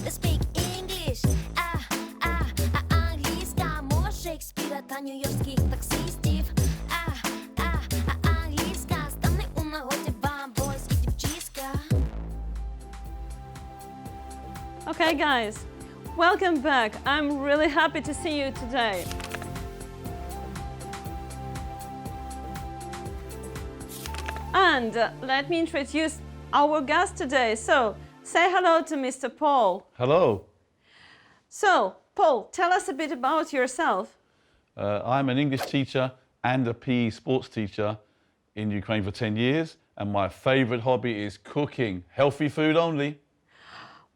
Let's speak English. Английska. Мова Шекспіра та нью-йоркських таксистів. Англійська. Стане у нагоді вам польські дівчиська. Okay, guys, welcome back. I'm really happy to see you today. And let me introduce our guest today. So, say hello to Mr. Paul. Hello. So, Paul, tell us a bit about yourself. I'm an English teacher and a PE sports teacher in Ukraine for 10 years, and my favorite hobby is cooking. Healthy food only.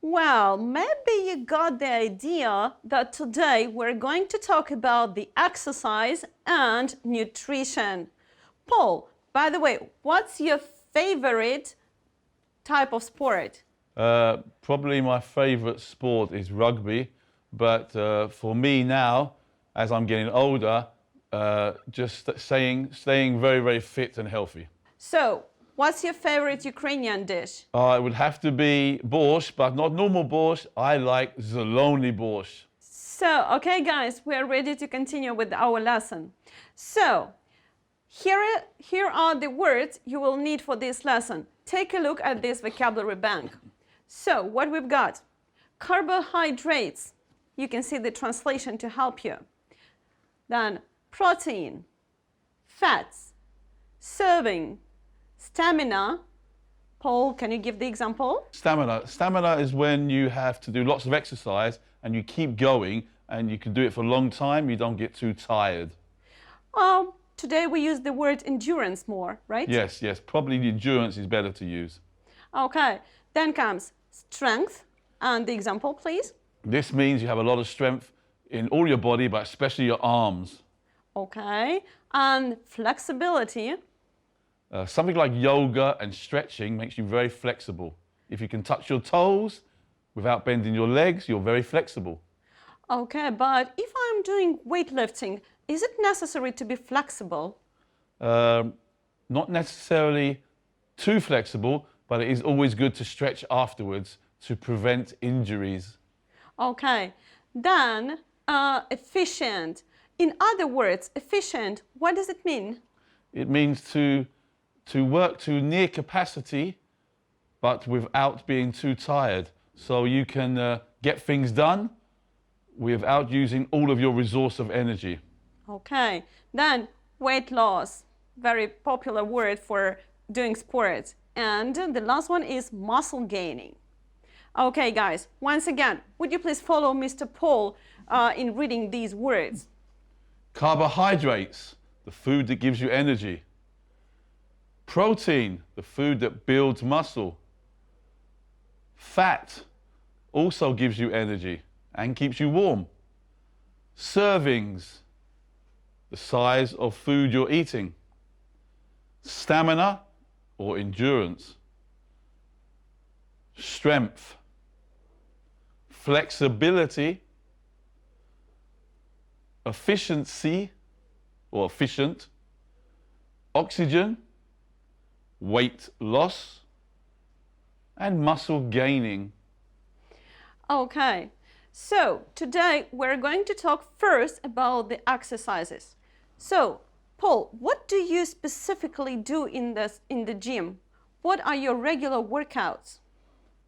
Well, maybe you got the idea that today we're going to talk about the exercise and nutrition. Paul, by the way, what's your favorite type of sport? Probably my favorite sport is rugby, but for me now, as I'm getting older, just staying very, very fit and healthy. So, what's your favorite Ukrainian dish? It would have to be borscht, but not normal borscht. I like Zaloni borscht. So, okay, guys, we are ready to continue with our lesson. So, here are the words you will need for this lesson. Take a look at this vocabulary bank. So, what we've got? Carbohydrates. You can see the translation to help you. Then, protein, fats, serving, stamina. Paul, can you give the example? Stamina. Stamina is when you have to do lots of exercise and you keep going and you can do it for a long time, you don't get too tired. Today we use the word endurance more, right? Yes, probably the endurance is better to use. Okay, then comes strength. And the example, please. This means you have a lot of strength in all your body, but especially your arms. Okay, and flexibility. Something like yoga and stretching makes you very flexible. If you can touch your toes without bending your legs, you're very flexible. Okay, but if I'm doing weightlifting, is it necessary to be flexible? Not necessarily too flexible, but it is always good to stretch afterwards to prevent injuries. Okay, then efficient. In other words, efficient, what does it mean? It means to work to near capacity, but without being too tired. So you can get things done without using all of your resource of energy. Okay, then weight loss, very popular word for doing sports. And the last one is muscle gaining. Okay, guys, once again, would you please follow Mr. Paul in reading these words? Carbohydrates, the food that gives you energy. Protein, the food that builds muscle. Fat also gives you energy and keeps you warm. Servings, the size of food you're eating. Stamina or endurance. Strength. Flexibility. Efficiency or efficient. Oxygen. Weight loss. And muscle gaining. Okay, so today we're going to talk first about the exercises. So, Paul, what do you specifically do in the gym? What are your regular workouts?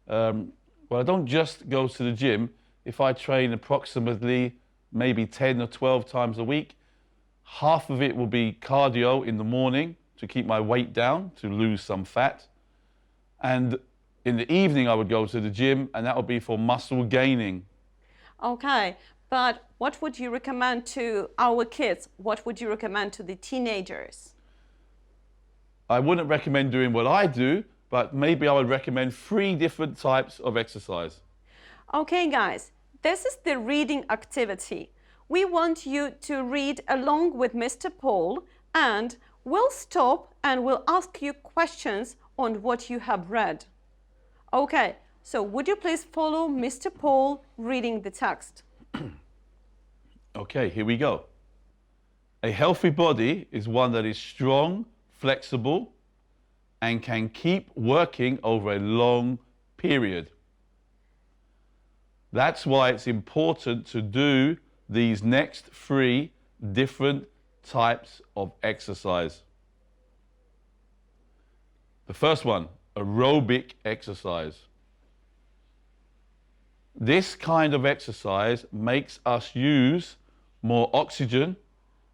Well, I don't just go to the gym. If I train approximately maybe 10 or 12 times a week, half of it will be cardio in the morning to keep my weight down, to lose some fat. And in the evening, I would go to the gym, and that would be for muscle gaining. Okay, but what would you recommend to our kids? What would you recommend to the teenagers? I wouldn't recommend doing what I do, but maybe I would recommend 3 different types of exercise. Okay, guys, this is the reading activity. We want you to read along with Mr. Paul, and we'll stop and we'll ask you questions on what you have read. Okay, so would you please follow Mr. Paul reading the text? Okay, here we go. A healthy body is one that is strong, flexible, and can keep working over a long period. That's why it's important to do these next 3 different types of exercise. The first one, aerobic exercise. This kind of exercise makes us use more oxygen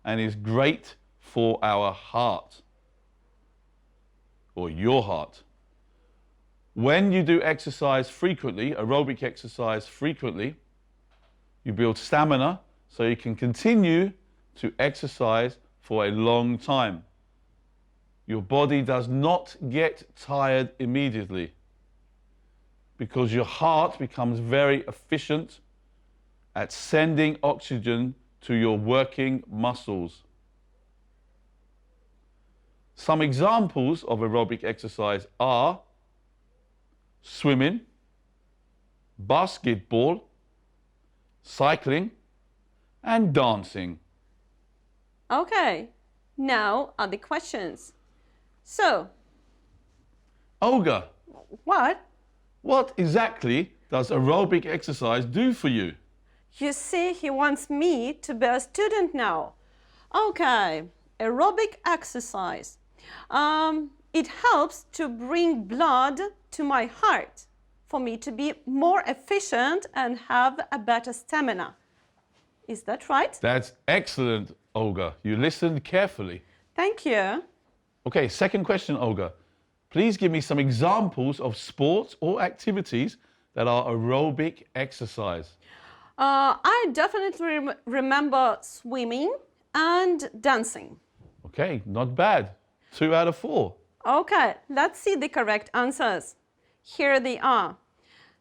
and is great for our heart or your heart. When you do exercise frequently, aerobic exercise frequently, you build stamina so you can continue to exercise for a long time. Your body does not get tired immediately because your heart becomes very efficient at sending oxygen to your working muscles. Some examples of aerobic exercise are swimming, basketball, cycling, and dancing. Okay, now are the questions. So, Olga, what? exactly does aerobic exercise do for you? You see, he wants me to be a student now. Okay, aerobic exercise. It helps to bring blood to my heart for me to be more efficient and have a better stamina. Is that right? That's excellent, Olga. You listened carefully. Thank you. Okay, second question, Olga. Please give me some examples of sports or activities that are aerobic exercise. I definitely remember swimming and dancing. Okay, not bad. 2 out of 4. Okay, let's see the correct answers. Here they are.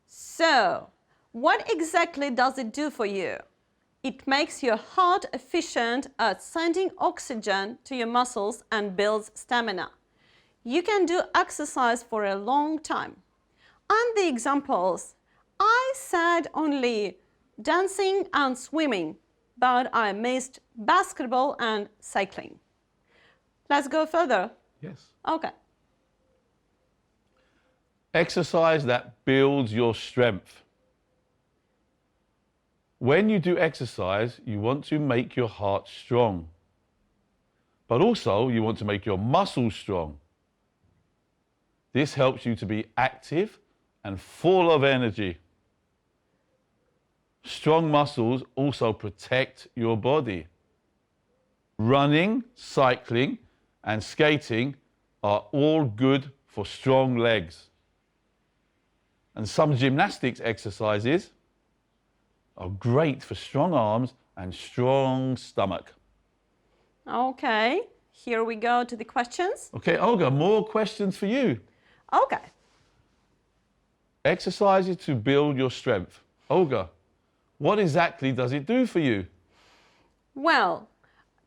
So, what exactly does it do for you? It makes your heart efficient at sending oxygen to your muscles and builds stamina. You can do exercise for a long time. And the examples, I said only dancing and swimming, but I missed basketball and cycling. Let's go further. Yes. Okay. Exercise that builds your strength. When you do exercise, you want to make your heart strong, but also you want to make your muscles strong. This helps you to be active and full of energy. Strong muscles also protect your body. Running, cycling, and skating are all good for strong legs. And some gymnastics exercises are great for strong arms and strong stomach. Okay, here we go to the questions. Okay, Olga, more questions for you. Okay. Exercises to build your strength. Olga, what exactly does it do for you? Well,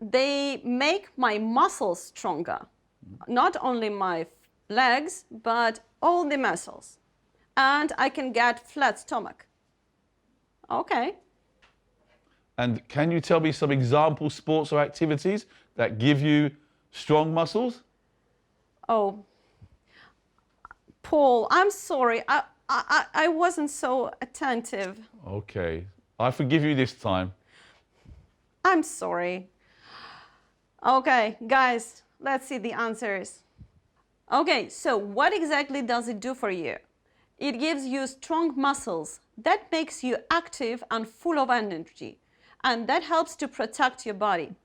they make my muscles stronger. Not only my legs, but all the muscles. And I can get flat stomach. Okay. And can you tell me some example sports or activities that give you strong muscles? Oh, Paul, I'm sorry. I wasn't so attentive. Okay, I forgive you this time. I'm sorry. Okay, guys, let's see the answers. Okay, so what exactly does it do for you? It gives you strong muscles. That makes you active and full of energy. And that helps to protect your body.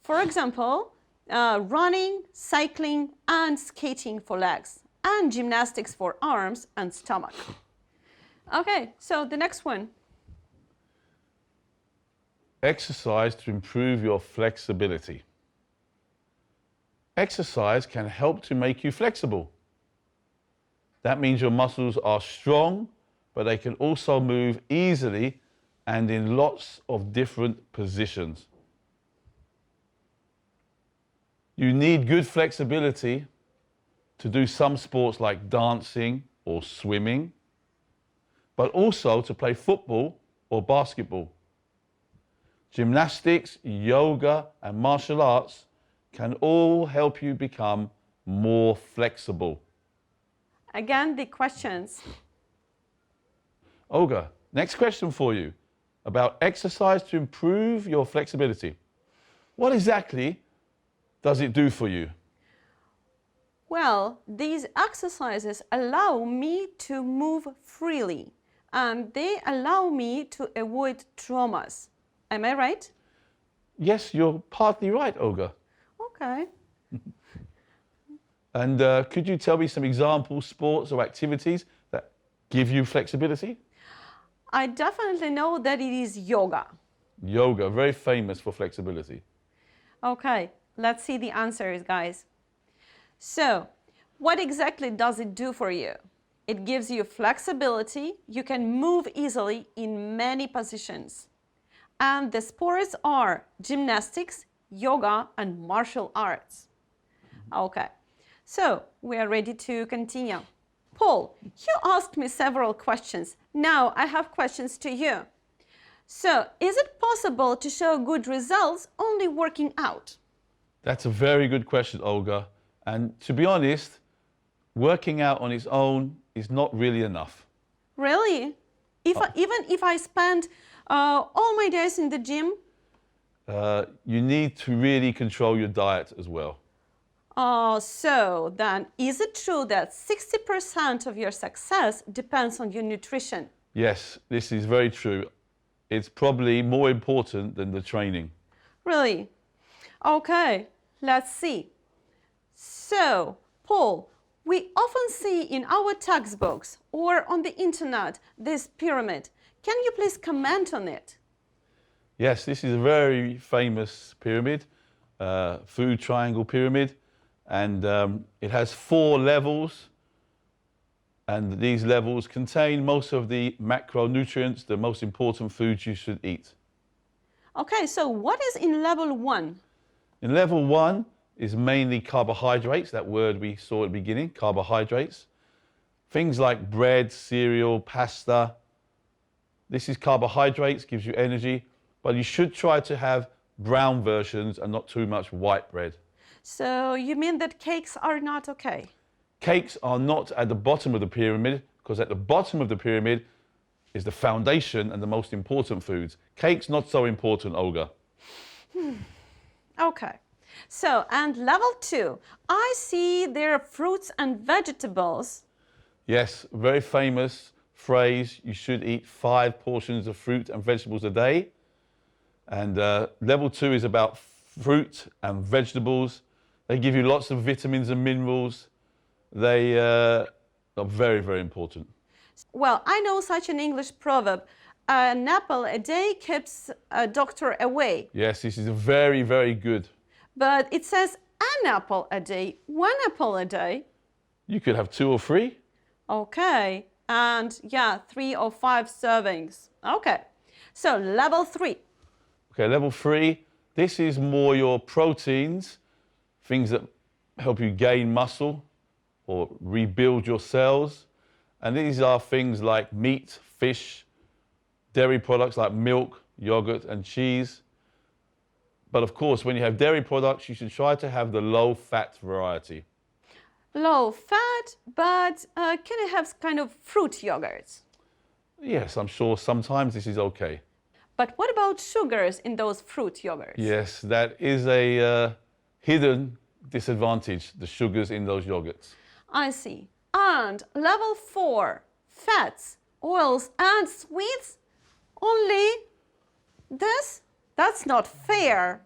For example, running, cycling, and skating for legs. And gymnastics for arms and stomach. Okay, so the next one. Exercise to improve your flexibility. Exercise can help to make you flexible. That means your muscles are strong, but they can also move easily and in lots of different positions. You need good flexibility to do some sports like dancing or swimming, but also to play football or basketball. Gymnastics, yoga, and martial arts can all help you become more flexible. Again, the questions. Olga, Next question for you about exercise to improve your flexibility. What exactly does it do for you? Well, these exercises allow me to move freely and they allow me to avoid traumas. Am I right? Yes, you're partly right, Olga. Okay. And could you tell me some example sports or activities that give you flexibility? I definitely know that it is yoga. Yoga, very famous for flexibility. Okay, let's see the answers, guys. So, what exactly does it do for you? It gives you flexibility. You can move easily in many positions. And the sports are gymnastics, yoga, and martial arts. Okay, so we are ready to continue. Paul, you asked me several questions. Now I have questions to you. So, is it possible to show good results only working out? That's a very good question, Olga. And to be honest, working out on its own is not really enough. Really? Even if I spend all my days in the gym? You need to really control your diet as well. So then, is it true that 60% of your success depends on your nutrition? Yes, this is very true. It's probably more important than the training. Really? Okay, let's see. So, Paul, we often see in our textbooks or on the internet this pyramid. Can you please comment on it? Yes, this is a very famous pyramid, food triangle pyramid, and it has 4 levels. And these levels contain most of the macronutrients, the most important foods you should eat. Okay, so what is in level 1? In level 1 is mainly carbohydrates, that word we saw at the beginning, carbohydrates. Things like bread, cereal, pasta. This is carbohydrates, gives you energy, but you should try to have brown versions and not too much white bread. So you mean that cakes are not okay? Cakes are not at the bottom of the pyramid, because at the bottom of the pyramid is the foundation and the most important foods. Cakes not so important, Olga. Okay. So, and level 2, I see there are fruits and vegetables. Yes, very famous phrase, you should eat 5 portions of fruit and vegetables a day. And level 2 is about fruit and vegetables. They give you lots of vitamins and minerals. They are very, very important. Well, I know such an English proverb, an apple a day keeps a doctor away. Yes, this is very, very good. But it says an apple a day, 1 apple a day. You could have 2 or 3. Okay, and yeah, 3 or 5 servings. Okay, so level 3. Okay, level 3, this is more your proteins, things that help you gain muscle or rebuild your cells. And these are things like meat, fish, dairy products like milk, yogurt, and cheese. But of course, when you have dairy products, you should try to have the low-fat variety. Low fat, but can I have kind of fruit yogurts? Yes, I'm sure sometimes this is okay. But what about sugars in those fruit yogurts? Yes, that is a hidden disadvantage, the sugars in those yogurts. I see. And level 4, fats, oils, and sweets? Only this? That's not fair.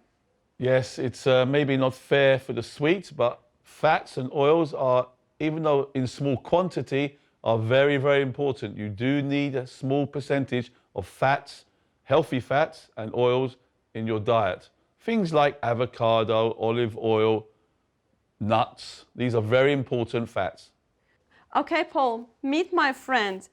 Yes, it's maybe not fair for the sweets, but fats and oils are, even though in small quantity, are very, very important. You do need a small percentage of fats, healthy fats and oils in your diet. Things like avocado, olive oil, nuts, these are very important fats. Okay, Paul, meet my friend.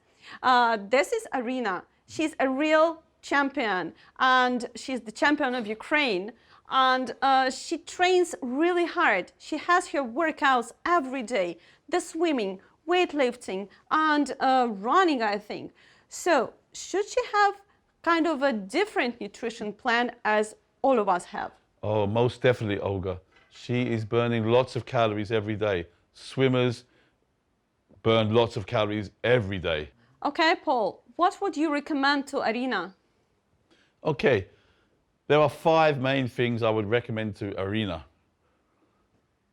This is Arina. She's a real champion, and she's the champion of Ukraine. And she trains really hard. She has her workouts every day, the swimming, weightlifting, and running, I think. So should she have kind of a different nutrition plan as all of us have? Oh, most definitely, Olga. She is burning lots of calories every day. Swimmers burn lots of calories every day. Okay, Paul, what would you recommend to Arina? Okay, there are 5 main things I would recommend to Arina.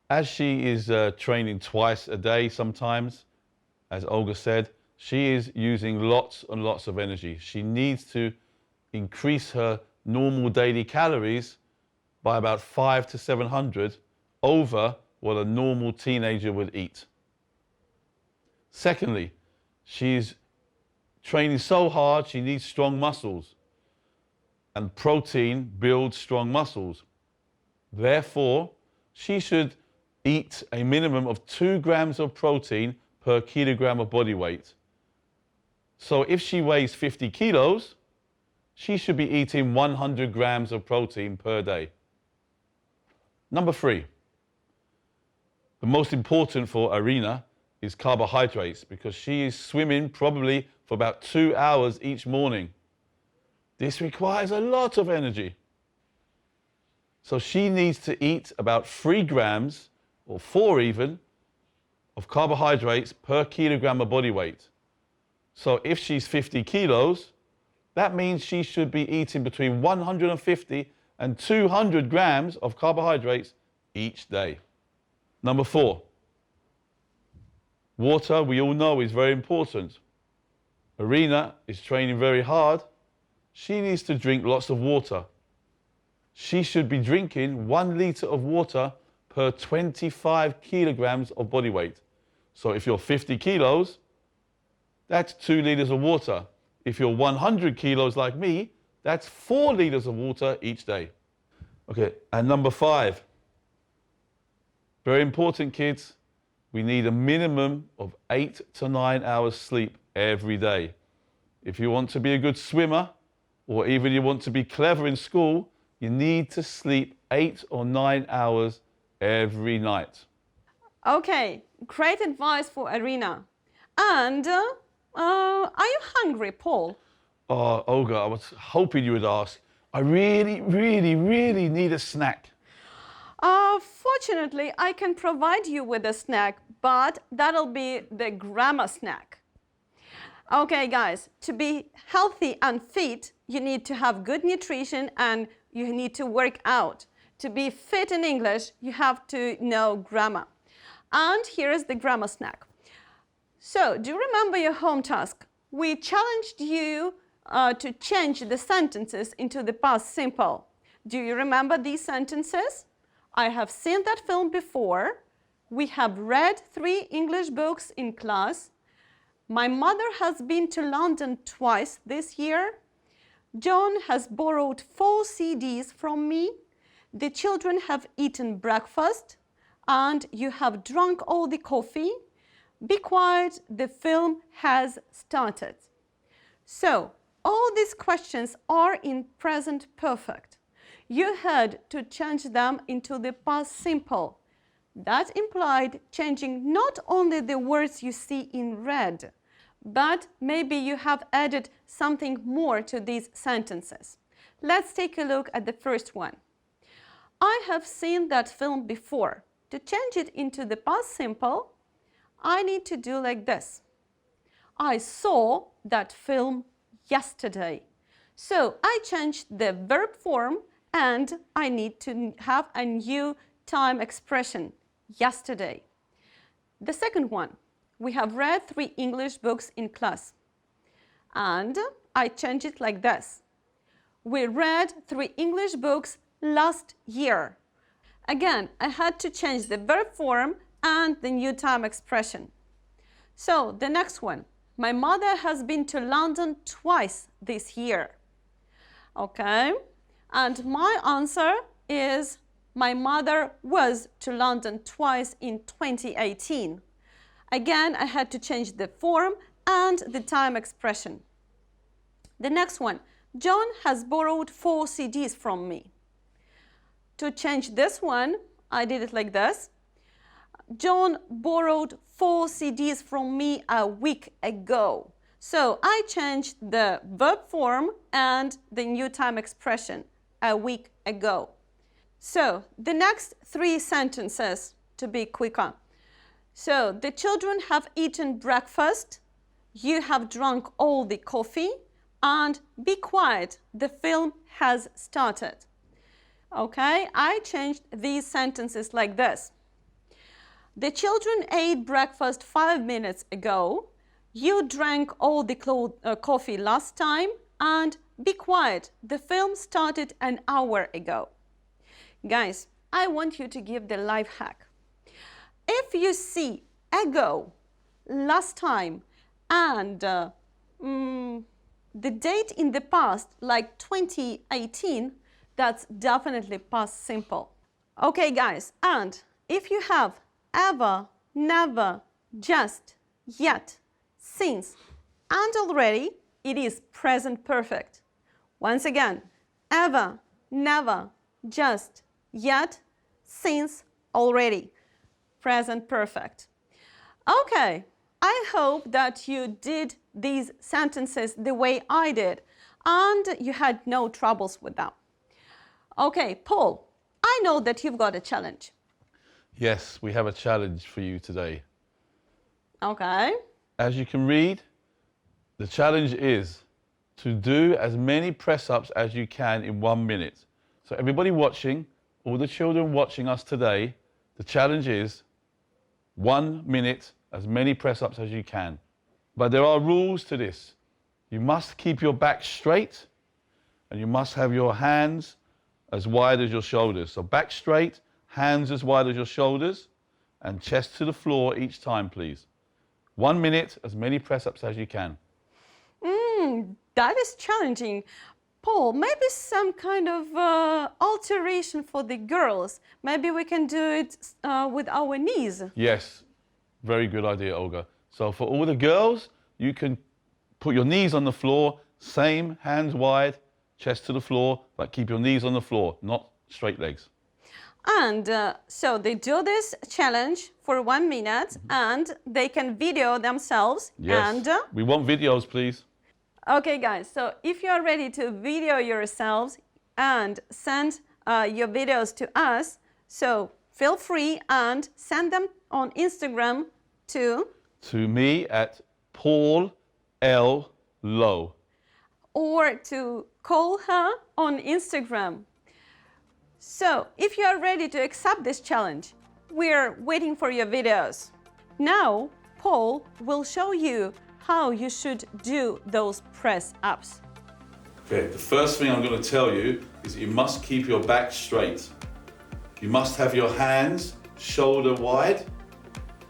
As she is training twice a day sometimes, as Olga said, she is using lots and lots of energy. She needs to increase her normal daily calories by about 500 to 700 over what a normal teenager would eat. Secondly, she's training so hard, she needs strong muscles. And protein builds strong muscles. Therefore, she should eat a minimum of 2 grams of protein per kilogram of body weight. So if she weighs 50 kilos, she should be eating 100 grams of protein per day. Number 3, the most important for Arina is carbohydrates, because she is swimming probably for about 2 hours each morning. This requires a lot of energy. So she needs to eat about 3 grams, or 4 even, of carbohydrates per kilogram of body weight. So if she's 50 kilos, that means she should be eating between 150 and 200 grams of carbohydrates each day. Number 4, water, we all know, is very important. Arina is training very hard. She needs to drink lots of water. She should be drinking 1 liter of water per 25 kilograms of body weight. So if you're 50 kilos, that's 2 liters of water. If you're 100 kilos like me, that's 4 liters of water each day. Okay, and number 5, very important, kids, we need a minimum of 8 to 9 hours sleep every day. If you want to be a good swimmer, or even you want to be clever in school, you need to sleep 8 or 9 hours every night. Okay, great advice for Arina. And are you hungry, Paul? Oh, Olga, I was hoping you would ask. I really, really, really need a snack. Fortunately, I can provide you with a snack, but that'll be the grammar snack. Okay, guys, to be healthy and fit, you need to have good nutrition and you need to work out. To be fit in English, you have to know grammar. And here is the grammar snack. So, do you remember your home task? We challenged you to change the sentences into the past simple. Do you remember these sentences? I have seen that film before. We have read 3 English books in class. My mother has been to London twice this year. John has borrowed 4 CDs from me. The children have eaten breakfast. And you have drunk all the coffee. Be quiet, the film has started. So, all these questions are in present perfect. You had to change them into the past simple. That implied changing not only the words you see in red, but maybe you have added something more to these sentences. Let's take a look at the first one. I have seen that film before. To change it into the past simple, I need to do like this. I saw that film yesterday. So I changed the verb form and I need to have a new time expression, yesterday. The second one, we have read 3 English books in class. And I change it like this. We read 3 English books last year. Again, I had to change the verb form and the new time expression. So the next one, my mother has been to London twice this year. Okay, and my answer is my mother was to London twice in 2018. Again, I had to change the form and the time expression. The next one, John has borrowed 4 CDs from me. To change this one, I did it like this. John borrowed 4 CDs from me a week ago. So I changed the verb form and the new time expression, a week ago. So the next 3 sentences to be quicker. So the children have eaten breakfast. you have drunk all the coffee, and be quiet, the film has started. Okay, I changed these sentences like this. The children ate breakfast 5 minutes ago. You drank all the coffee last time, and be quiet, the film started an hour ago. Guys, I want you to give the life hack. If you see ago, last time, and the date in the past, like 2018, that's definitely past simple. Okay, guys, and if you have ever, never, just, yet, since, and already, it is present perfect. Once again, ever, never, just, yet, since, already. Present perfect. Okay, I hope that you did these sentences the way I did and you had no troubles with them. Okay, Paul, I know that you've got a challenge. Yes, we have a challenge for you today. Okay. As you can read, the challenge is to do as many press-ups as you can in 1 minute. So everybody watching, all the children watching us today, the challenge is 1 minute, as many press-ups as you can. But there are rules to this. You must keep your back straight and you must have your hands as wide as your shoulders. So back straight, hands as wide as your shoulders, and chest to the floor each time, please. 1 minute, as many press-ups as you can. That is challenging. Paul, maybe some kind of alteration for the girls. Maybe we can do it with our knees. Yes, very good idea, Olga. So for all the girls, you can put your knees on the floor, same, hands wide, chest to the floor, but keep your knees on the floor, not straight legs. And so they do this challenge for 1 minute and they can video themselves. Yes, And we want videos, please. okay, guys, so if you are ready to video yourselves and send your videos to us, so feel free and send them on Instagram to me at Paul L. Lowe. or to call her on Instagram. So if you are ready to accept this challenge, we're waiting for your videos. Now, Paul will show you how you should do those press-ups. Okay, the first thing I'm going to tell you is you must keep your back straight. You must have your hands shoulder wide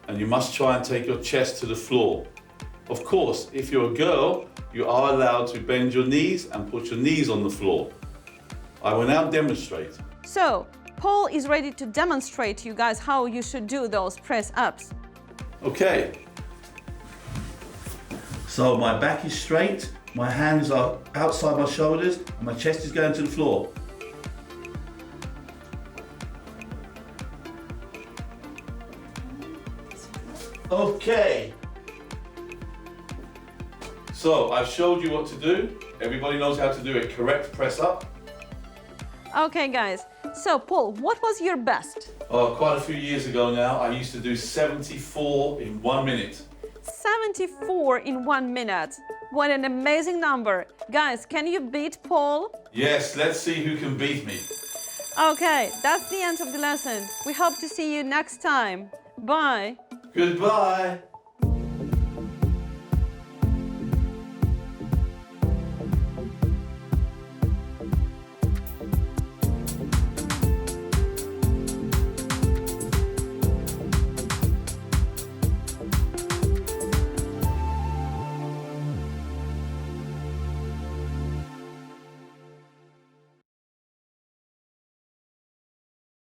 and you must try and take your chest to the floor. Of course, if you're a girl, you are allowed to bend your knees and put your knees on the floor. I will now demonstrate. So, Paul is ready to demonstrate you guys how you should do those press-ups. Okay. So my back is straight, my hands are outside my shoulders, and my chest is going to the floor. Okay. So I've showed you what to do. Everybody knows how to do a correct press up. Okay, guys. So, Paul, what was your best? Quite a few years ago now, I used to do 74 in 1 minute. 74 in 1 minute. What an amazing number. Guys, can you beat Paul? Yes, let's see who can beat me. Okay, that's the end of the lesson. We hope to see you next time. Bye. Goodbye.